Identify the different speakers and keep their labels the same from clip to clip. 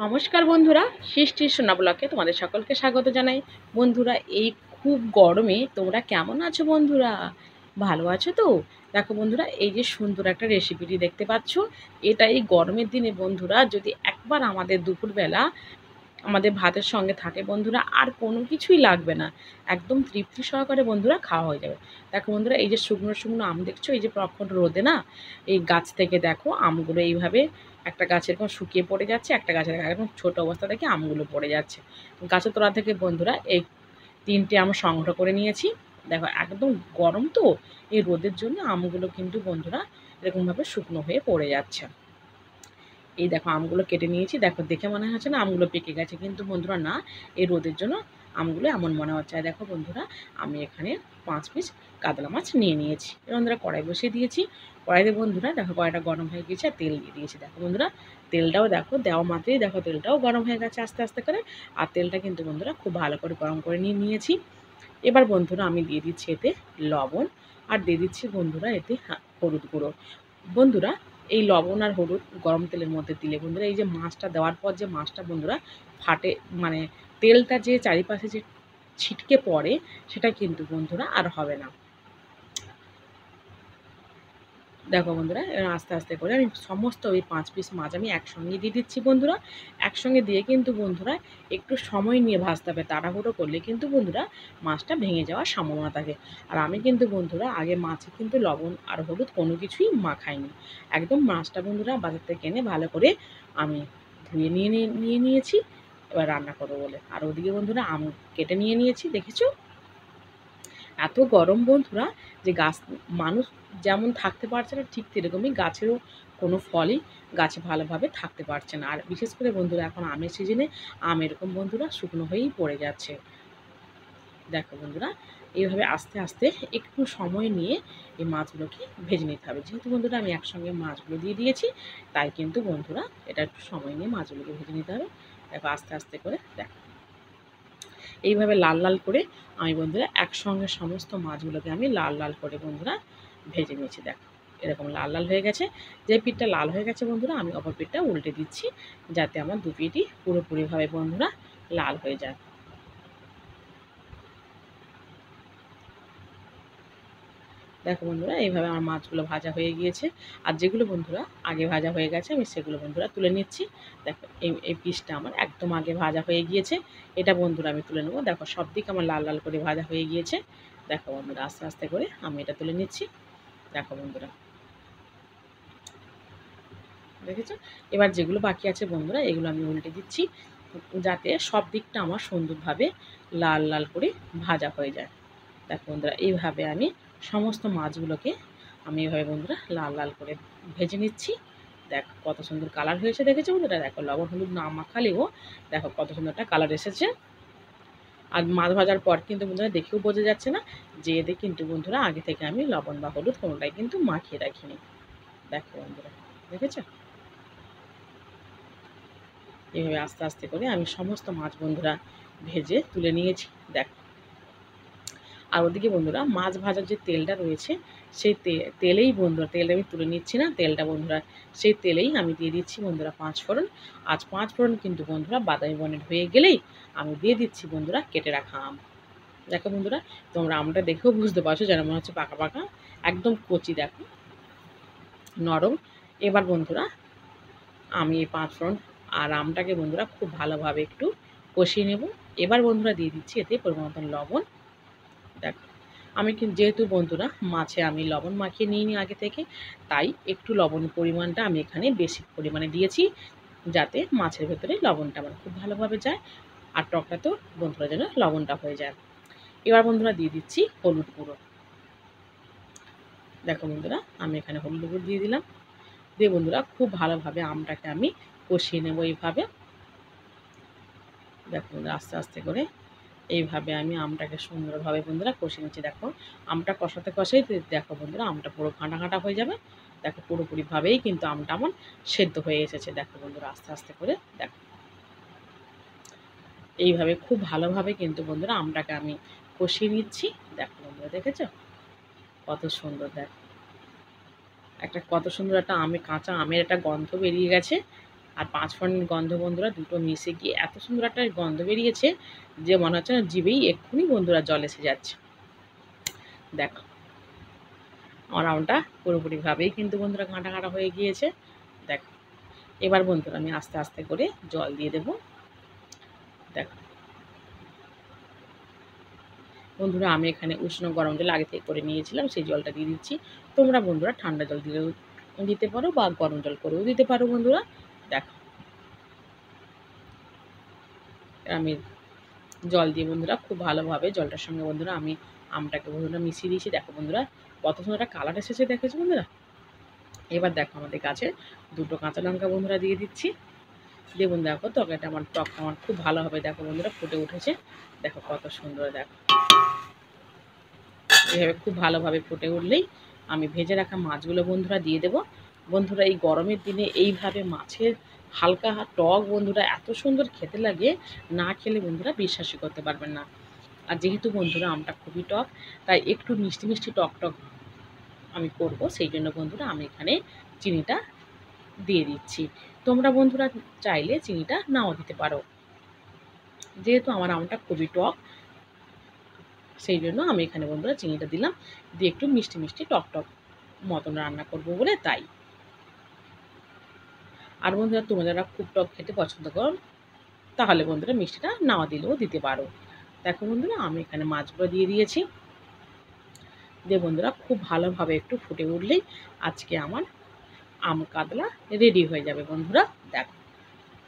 Speaker 1: নমস্কার বন্ধুরা, সৃষ্টির সোনা ব্লগে তোমাদের সকলকে স্বাগত জানাই। বন্ধুরা, এই খুব গরমে তোমরা কেমন আছো বন্ধুরা? ভালো আছো তো? দেখো বন্ধুরা, এই যে সুন্দর একটা রেসিপিটি দেখতে পাচ্ছ, এটা এই গরমের দিনে বন্ধুরা যদি একবার আমাদের দুপুরবেলা আমাদের ভাতের সঙ্গে থাকে বন্ধুরা, আর কোনো কিছুই লাগবে না। একদম তৃপ্তি সহকারে বন্ধুরা খাওয়া হয়ে যাবে। দেখো বন্ধুরা, এই যে শুকনো শুকনো আম দেখছো, এই যে প্রখর রোদে না, এই গাছ থেকে দেখো আমগুলো এইভাবে একটা গাছ এরকম শুকিয়ে পড়ে যাচ্ছে, একটা গাছের এরকম ছোটো অবস্থা থেকে আমগুলো পড়ে যাচ্ছে। গাছের তলা থেকে বন্ধুরা এই 3টে আম সংগ্রহ করে নিয়েছি। দেখো একদম গরম তো, এই রোদের জন্য আমগুলো কিন্তু বন্ধুরা এরকমভাবে শুকনো হয়ে পড়ে যাচ্ছে। এই দেখো আমগুলো কেটে নিয়েছি। দেখো দেখে মনে হচ্ছে না আমগুলো পেকে গেছে, কিন্তু বন্ধুরা না, এই রোদের জন্য আমগুলো এমন মনে হচ্ছে। আর দেখো বন্ধুরা, আমি এখানে 5 পিস কাতলা মাছ নিয়ে নিয়েছি। এবার বন্ধুরা কড়াই বসিয়ে দিয়েছি। কড়াইতে বন্ধুরা দেখো কড়াইটা গরম হয়ে গিয়েছে, আর তেল দিয়ে দিয়েছি। দেখো বন্ধুরা, তেলটাও দেখো দেওয়া মাত্রই দেখো তেলটাও গরম হয়ে গেছে আস্তে আস্তে করে। আর তেলটা কিন্তু বন্ধুরা খুব ভালো করে গরম করে নিয়েছি। এবার বন্ধুরা আমি দিয়ে দিচ্ছি এতে লবণ, আর দিয়ে দিচ্ছি বন্ধুরা এতে হলুদ গুঁড়ো। বন্ধুরা, এই লবণ আর হলুদ গরম তেলের মধ্যে দিলে বন্ধুরা এই যে মাছটা দেওয়ার পর যে মাছটা বন্ধুরা ফাটে, মানে তেলটা যে চারিপাশে যে ছিটকে পড়ে, সেটা কিন্তু বন্ধুরা আর হবে না। দেখো বন্ধুরা, আস্তে আস্তে করে আমি সমস্ত ওই 5 পিস মাছ আমি একসঙ্গে দিয়ে দিচ্ছি বন্ধুরা। একসঙ্গে দিয়ে কিন্তু বন্ধুরা একটু সময় নিয়ে ভাজতে হবে। তাড়াহুড়ো করলে কিন্তু বন্ধুরা মাছটা ভেঙে যাওয়ার সম্ভাবনা থাকে। আর আমি কিন্তু বন্ধুরা আগে মাছে কিন্তু লবণ আর হলুদ কোনো কিছুই মাখাইনি। একদম মাছটা বন্ধুরা বাজার থেকে এনে ভালো করে আমি ধুয়ে নিয়েছি এবার রান্না করবো বলে। আর ওদিকে বন্ধুরা আম কেটে নিয়েছি, দেখেছো? এত গরম বন্ধুরা, যে গাছ মানুষ যেমন থাকতে পারছে না, ঠিক সেরকমই গাছেরও কোনো ফলই গাছে ভালোভাবে থাকতে পারছে না। আর বিশেষ করে বন্ধুরা এখন আমের সিজনে আম এরকম বন্ধুরা শুকনো হয়েই পড়ে যাচ্ছে। দেখো বন্ধুরা, এইভাবে আস্তে আস্তে একটু সময় নিয়ে এই মাছগুলোকে ভেজে নিতে হবে। যেহেতু বন্ধুরা আমি একসঙ্গে মাছগুলো দিয়ে দিয়েছি, তাই কিন্তু বন্ধুরা এটা একটু সময় নিয়ে মাছগুলোকে ভেজে নিতে হবে। দেখো আস্তে আস্তে করে দেখো এইভাবে লাল লাল করে আমি বন্ধুরা একসঙ্গে সমস্ত মাছগুলোকে আমি লাল লাল করে বন্ধুরা ভেজে নিয়েছি। দেখো এরকম লাল লাল হয়ে গেছে। যে পিঠটা লাল হয়ে গেছে বন্ধুরা, আমি অপর পিঠটা উল্টে দিচ্ছি, যাতে আমার দু পিঠই পুরোপুরিভাবে বন্ধুরা লাল হয়ে যায়। দেখো বন্ধুরা, এইভাবে আমার মাছগুলো ভাজা হয়ে গিয়েছে। আর যেগুলো বন্ধুরা আগে ভাজা হয়ে গেছে আমি সেগুলো বন্ধুরা তুলে নিচ্ছি। দেখো এই পিসটা আমার একদম আগে ভাজা হয়ে গিয়েছে, এটা বন্ধুরা আমি তুলে নেবো। দেখো সব দিক আমার লাল লাল করে ভাজা হয়ে গিয়েছে। দেখো বন্ধুরা আস্তে আস্তে করে আমি এটা তুলে নিচ্ছি। দেখো বন্ধুরা, দেখেছো? এবার যেগুলো বাকি আছে বন্ধুরা এগুলো আমি উল্টে দিচ্ছি, যাতে সব দিকটা আমার সুন্দরভাবে লাল লাল করে ভাজা হয়ে যায়। দেখো বন্ধুরা, এইভাবে আমি সমস্ত মাছগুলোকে আমি এইভাবে বন্ধুরা লাল লাল করে ভেজে নিচ্ছি। দেখো কত সুন্দর কালার হয়েছে, দেখেছো বন্ধুরা? দেখো লবণ হলুদ না মাখালেও দেখো কত সুন্দর একটা কালার এসেছে। আর মাছ ভাজার পর কিন্তু বন্ধুরা দেখেও বোঝা যাচ্ছে না যে এতে কিন্তু বন্ধুরা আগে থেকে আমি লবণ বা হলুদ কোনোটাই কিন্তু মাখিয়ে রাখিনি। দেখো বন্ধুরা, দেখেছো? এইভাবে আস্তে আস্তে করে আমি সমস্ত মাছ বন্ধুরা ভেজে তুলে নিয়েছি। দেখো, আর ওদিকে বন্ধুরা মাছ ভাজার যে তেলটা রয়েছে, সেই তেলেই বন্ধুরা, তেলটা আমি তুলে নিচ্ছি না, তেলটা বন্ধুরা সেই তেলেই আমি দিয়ে দিচ্ছি বন্ধুরা 5 ফোড়ন। আজ 5 ফোড়ন কিন্তু বন্ধুরা বাদামি বর্ণের হয়ে গেলেই আমি দিয়ে দিচ্ছি বন্ধুরা কেটে রাখা আম। দেখো বন্ধুরা, তোমরা আমটা দেখেও বুঝতে পারছো যেন মনে হচ্ছে পাকা পাকা, একদম কচি দেখো, নরম। এবার বন্ধুরা আমি এই 5 ফোড়ন আর আমটাকে বন্ধুরা খুব ভালোভাবে একটু কষিয়ে নেব। এবার বন্ধুরা দিয়ে দিচ্ছি এতে পরিমাণ মতন লবণ। দেখো আমি কিন্তু যেহেতু বন্ধুরা মাছে আমি লবণ মাখিয়ে নিইনি আগে থেকে, তাই একটু লবণের পরিমাণটা আমি এখানে বেশি পরিমাণে দিয়েছি, যাতে মাছের ভেতরে লবণটা আমার খুব ভালোভাবে যায়, আর টকটাতেও বন্ধুরা যেন লবণটা হয়ে যায়। এবার বন্ধুরা দিয়ে দিচ্ছি হলুদ গুঁড়ো। দেখো বন্ধুরা, আমি এখানে হলুদ গুঁড়ো দিয়ে দিলাম। দিয়ে বন্ধুরা খুব ভালোভাবে আমটাকে আমি কষিয়ে নেব এইভাবে। দেখো বন্ধুরা আস্তে আস্তে করে এইভাবে আমি আমটাকে সুন্দরভাবে বন্ধুরা কষিয়ে নিচ্ছি। দেখো আমটা কষাতে কষাই দেখো বন্ধুরা আমটা পুরো ঘাঁটা ঘাঁটা হয়ে যাবে। দেখো পুরোপুরিভাবেই কিন্তু আমটা আমার সেদ্ধ হয়ে এসেছে। দেখো বন্ধুরা আস্তে আস্তে করে দেখো এইভাবে খুব ভালোভাবে কিন্তু বন্ধুরা আমটাকে আমি কষিয়ে নিচ্ছি। দেখো বন্ধুরা, দেখেছো কত সুন্দর? দেখো একটা কত সুন্দর একটা কাঁচা আমের একটা গন্ধ বেরিয়ে গেছে। আর 5 ফোড়নের গন্ধ বন্ধুরা দুটো মিশে গিয়ে এত সুন্দর একটা গন্ধ বেরিয়েছে যে মনে হচ্ছে না জিভেই এক্ষুনি বন্ধুরা জল এসে যাচ্ছে। দেখো আমার আমটা পুরোপুরিভাবেই কিন্তু বন্ধুরা ঘাঁটা ঘাঁটা হয়ে গিয়েছে। দেখো এবার বন্ধুরা আমি আস্তে আস্তে করে জল দিয়ে দেবো। দেখো বন্ধুরা আমি এখানে উষ্ণ গরম জল আগে থেকে করে নিয়েছিলাম, সেই জলটা দিয়ে দিচ্ছি। তোমরা বন্ধুরা ঠান্ডা জল দিলেও দিতে পারো বা গরম জল করেও দিতে পারো বন্ধুরা। দেখো আমি জল দিয়ে বন্ধুরা খুব ভালোভাবে জলটার সঙ্গে বন্ধুরা আমি আমটাকে বন্ধুরা মিশিয়ে দিয়েছি। দেখো বন্ধুরা কত সুন্দর একটা কালার এসেছে, দেখেছো বন্ধুরা। এবার দেখো আমাদের কাছে দুটো কাঁচা লঙ্কা বন্ধুরা দিয়ে দিচ্ছি। দেখুন দেখো তরকারিটা আমার টকটা আমার খুব ভালোভাবে দেখো বন্ধুরা ফুটে উঠেছে। দেখো কত সুন্দর, দেখো এভাবে খুব ভালোভাবে ফুটে উঠলেই আমি ভেজে রাখা মাছগুলো বন্ধুরা দিয়ে দেবো। বন্ধুরা এই গরমের দিনে এইভাবে মাছের হালকা টক বন্ধুরা এত সুন্দর খেতে লাগে, না খেলে বন্ধুরা বিশ্বাসই করতে পারবেন না। আর যেহেতু বন্ধুরা আমটা খুবই টক, তাই একটু মিষ্টি মিষ্টি টক টক আমি করব, সেই জন্য বন্ধুরা আমি এখানে চিনিটা দিয়ে দিচ্ছি। তোমরা বন্ধুরা চাইলে চিনিটা নাও দিতে পারো। যেহেতু আমার আমটা খুবই টক, সেই জন্য আমি এখানে বন্ধুরা চিনিটা দিলাম, দিয়ে একটু মিষ্টি মিষ্টি টক টক মতন রান্না করব বলে তাই। আর বন্ধুরা তোমরা যারা খুব টক খেতে পছন্দ করো তাহলে বন্ধুরা মিষ্টিটা নাও দিলেও দিতে পারো। দেখো বন্ধুরা আমি এখানে মাছগুলো দিয়ে দিয়েছি। দিয়ে বন্ধুরা খুব ভালোভাবে একটু ফুটে উঠলেই আজকে আমার আম কাতলা রেডি হয়ে যাবে বন্ধুরা। দেখো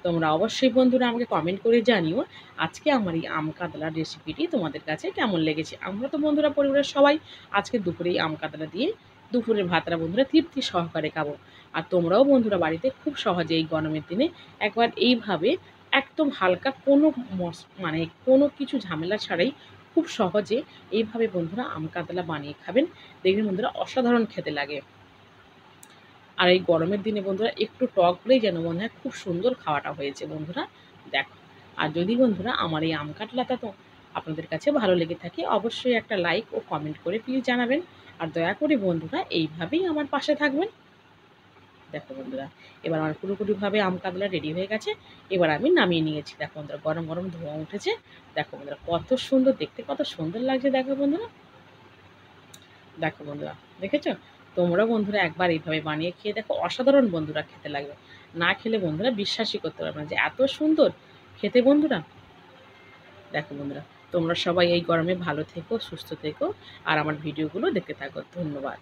Speaker 1: তোমরা অবশ্যই বন্ধুরা আমাকে কমেন্ট করে জানিও আজকে আমার এই আম কাতলার রেসিপিটি তোমাদের কাছে কেমন লেগেছে। আমরা তো বন্ধুরা পরিবারের সবাই আজকে দুপুরে এই আম কাতলা দিয়ে দুপুরের ভাতটা বন্ধুরা তৃপ্তি সহকারে খাবো। আর তোমরাও বন্ধুরা বাড়িতে খুব সহজে এই গরমের দিনে একবার এইভাবে একদম হালকা কোনো মানে কোনো কিছু ঝামেলা ছাড়াই খুব সহজে এইভাবে বন্ধুরা আম কাতলা বানিয়ে খাবেন, দেখবেন বন্ধুরা অসাধারণ খেতে লাগে। আর এই গরমের দিনে বন্ধুরা একটু টক হলেই যেন মনে হয় খুব সুন্দর খাওয়াটা হয়েছে বন্ধুরা। দেখো আর যদি বন্ধুরা আমার এই আম কাতলাটা তো আপনাদের কাছে ভালো লেগে থাকে অবশ্যই একটা লাইক ও কমেন্ট করে প্লিজ জানাবেন। আর দয়া করে বন্ধুরা এইভাবেই আমার পাশে থাকবেন। দেখো বন্ধুরা এবার আমার পুরোপুরিভাবে আম কাতলা রেডি হয়ে গেছে। এবার আমি নামিয়ে নিয়েছি। দেখো বন্ধুরা গরম গরম ধোঁয়া উঠেছে। দেখো বন্ধুরা কত সুন্দর দেখতে, কত সুন্দর লাগছে। দেখো বন্ধুরা, দেখো বন্ধুরা দেখেছো। তোমরা বন্ধুরা একবার এইভাবে বানিয়ে খেয়ে দেখো, অসাধারণ বন্ধুরা খেতে লাগবে। না খেলে বন্ধুরা বিশ্বাসই করতে পারবে না যে এত সুন্দর খেতে বন্ধুরা। দেখো বন্ধুরা তোমরা সবাই এই গরমে ভালো থেকো, সুস্থ থেকো আর আমার ভিডিওগুলো দেখতে থাকো। ধন্যবাদ।